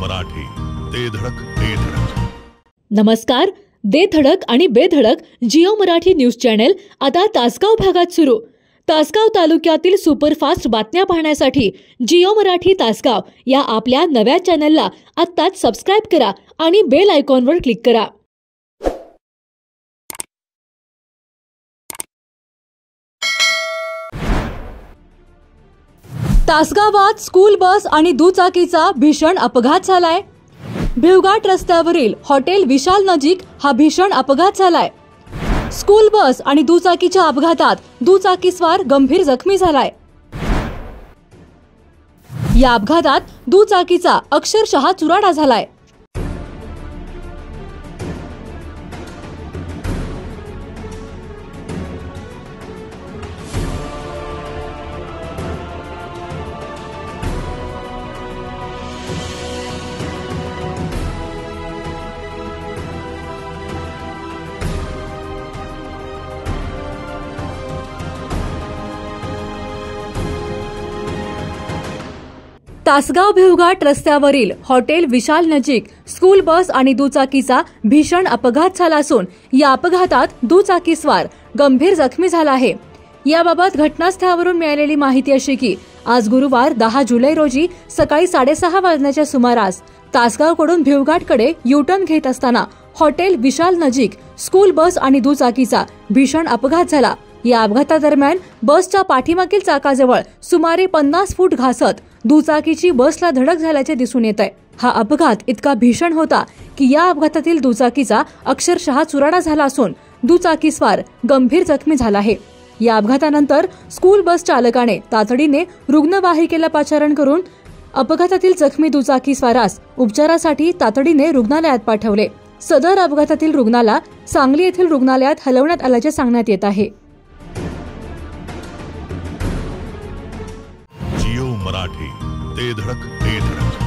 मराठी, दे धडक दे धडक। नमस्कार, दे धडक आणि बेधडक जिओ मराठी न्यूज चॅनल आता तासगाव भागात सुरू। तासगाव तालुक्यातील सुपरफास्ट बातम्या पाहण्यासाठी जिओ मराठी तासगाव या आपल्या नव्या चॅनलला आत्ताच सबस्क्राइब करा आणि बेल आयकॉनवर क्लिक करा। तासगावात स्कूल बस आणि दुचाकीचा भीषण अपघात झालाय। भिवघाट रस्त्यावरील हॉटेल विशाल नजीक हा भीषण अपघात झालाय। स्कूल बस आणि दुचाकीच्या अपघातात दुचाकीस्वार गंभीर जखमी झालाय। या अपघातात दुचाकीचा अक्षरशः चुराडा झालाय। तासगाव भिवघाट रस्त्यावरील हॉटेल विशाल नजीक स्कूल बस आणि दुचाकीचा भीषण अपघात झाला असून या अपघातात दुचाकीस्वार गंभीर जखमी झाला आहे। याबाबत घटनास्थळावरून मिळालेली माहिती अशी की आज गुरुवार 10 जुलै रोजी सकाळी 6:30 वाजण्याच्या सुमारास तासगावकडून भिवघाटकडे यू-टर्न घेत असताना हॉटेल विशाल नजीक स्कूल बस आणि दुचाकीचा भीषण अपघात झाला। या अपघातादरम्यान बसच्या पाठीमागील चाकाजवळ सुमारे 50 फूट घासत दुचाकीची बसला धडक झाल्याचे दिसून येत आहे। हा अपघात इतका भीषण होता की या अपघातातील दुचाकीचा अक्षरशः चुराडा झाला असून दुचाकीस्वार गंभीर जखमी झाला आहे। या अपघातानंतर स्कूल बस चालकाने तातडीने रुग्णवाहिकेला पाचारण करून अपघातातील जखमी दुचाकीस्वारास उपचारासाठी तातडीने रुग्णालयात पाठवले। सदर अपघातातील रुग्णाला सांगली येथील रुग्णालयात हलवण्यात आल्याचे सांगण्यात येत आहे। जिओ मराठी, दे धडक दे धडक।